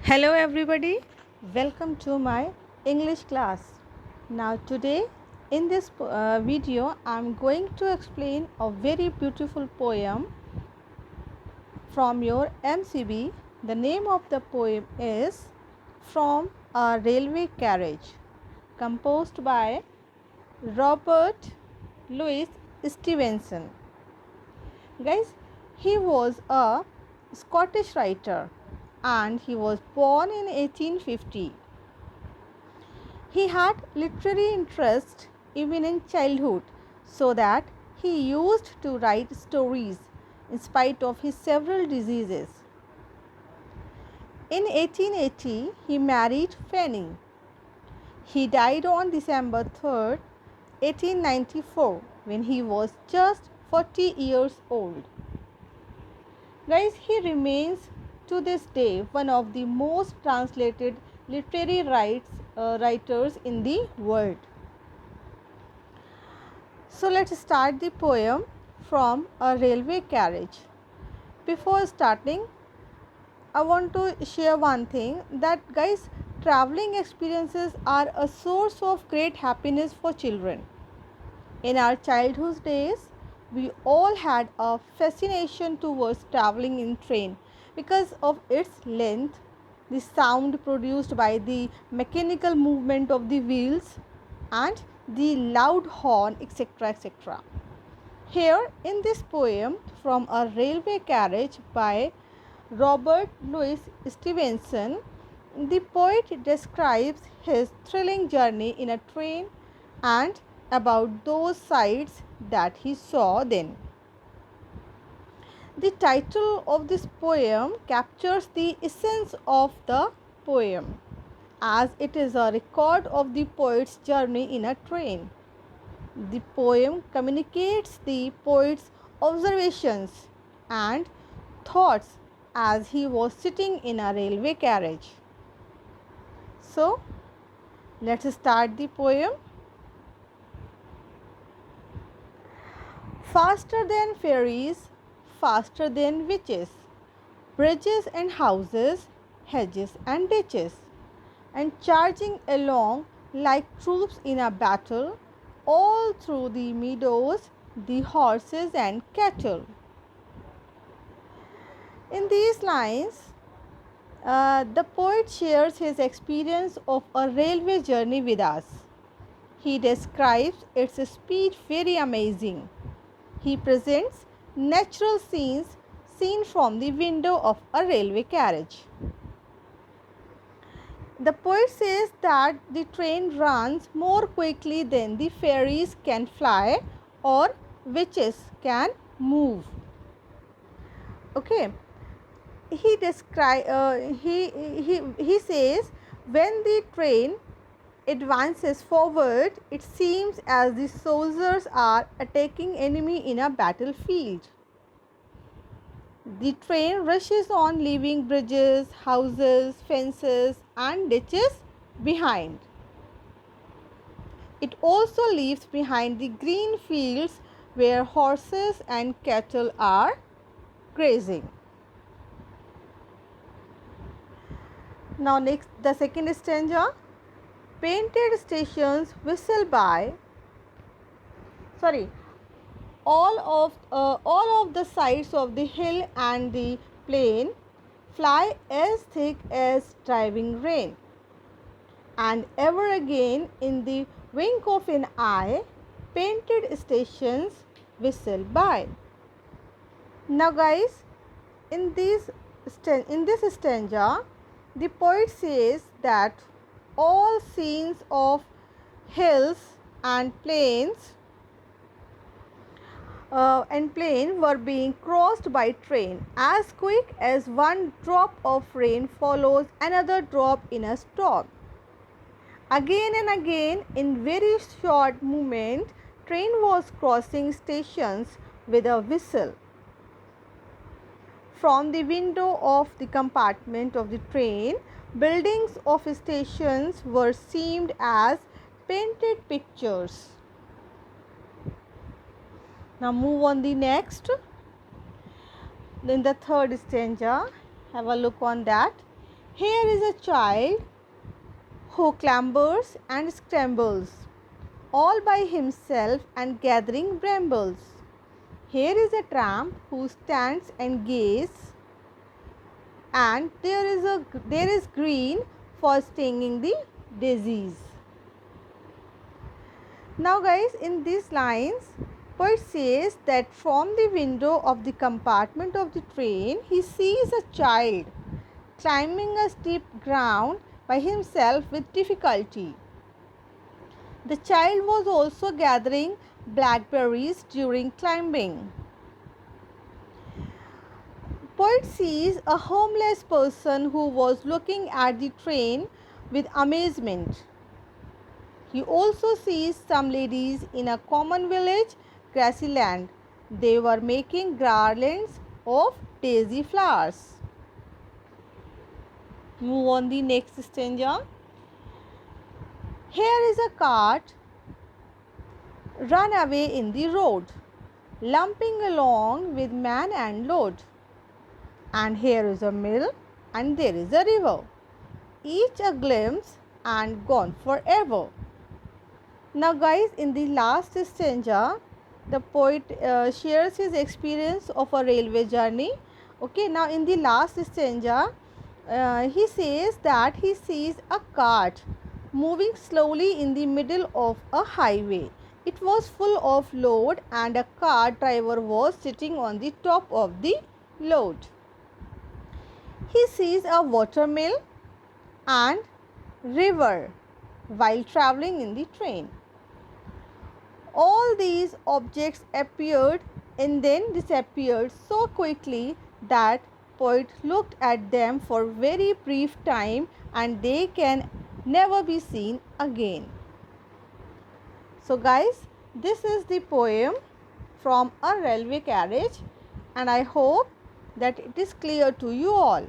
Hello everybody, welcome to my English class. Now today in this video I am going to explain a very beautiful poem from your MCB. The name of the poem is From a Railway Carriage, composed by Robert Louis Stevenson. Guys, he was a Scottish writer and he was born in 1850. He had literary interest even in childhood, so that he used to write stories in spite of his several diseases. In 1880, he married Fanny. He died on December 3rd, 1894, when he was just 40 years old. Guys, he remains to this day one of the most translated literary writers in the world. So let's start the poem From a Railway Carriage. Before starting, I want to share one thing that guys, traveling experiences are a source of great happiness for children. In our childhood days, we all had a fascination towards traveling in train because of its length, the sound produced by the mechanical movement of the wheels, and the loud horn, etc. etc. Here in this poem From a Railway Carriage by Robert Louis Stevenson, the poet describes his thrilling journey in a train and about those sights that he saw then. The title of this poem captures the essence of the poem, as it is a record of the poet's journey in a train. The poem communicates the poet's observations and thoughts as he was sitting in a railway carriage. So, let's start the poem. Faster than ferries, faster than witches, bridges and houses, hedges and ditches, and charging along like troops in a battle, all through the meadows, the horses and cattle. In these lines, the poet shares his experience of a railway journey with us. He describes its speed very amazing. He presents natural scenes seen from the window of a railway carriage. The poet says that the train runs more quickly than the ferries can fly or witches can move. Okay. He says when the train advances forward, it seems as the soldiers are attacking enemy in a battlefield. The train rushes on, leaving bridges, houses, fences and ditches behind. It also leaves behind the green fields where horses and cattle are grazing. Now next, the second stanza. Painted stations whistle by. All of the sides of the hill and the plain fly as thick as driving rain, and ever again in the wink of an eye, painted stations whistle by. Now guys, in this stanza, the poet says that all scenes of hills and plains were being crossed by train as quick as one drop of rain follows another drop in a storm. Again and again, in very short movement, train was crossing stations with a whistle. From the window of the compartment of the train, buildings of stations were seen as painted pictures. Now move on the next. In the third stanza, have a look on that. Here is a child who clambers and scrambles all by himself and gathering brambles. Here is a tramp who stands and gazes, and there is green for stinging the disease. Now guys, in these lines, poet says that from the window of the compartment of the train, he sees a child climbing a steep ground by himself with difficulty. The child was also gathering blackberries during climbing. Poet sees a homeless person who was looking at the train with amazement. He also sees some ladies in a common village, grassy land. They were making garlands of daisy flowers. Move on the next stanza. Here is a cart run away in the road, lumping along with man and load. And here is a mill, and there is a river, each a glimpse and gone forever. Now guys, in the last stanza, the poet shares his experience of a railway journey. Okay, now in the last stanza, he says that he sees a cart moving slowly in the middle of a highway. It was full of load, and a cart driver was sitting on the top of the load. He sees a watermill and river while traveling in the train. All these objects appeared and then disappeared so quickly that poet looked at them for very brief time, and they can never be seen again. So guys, this is the poem from A Railway Carriage, and I hope that it is clear to you all.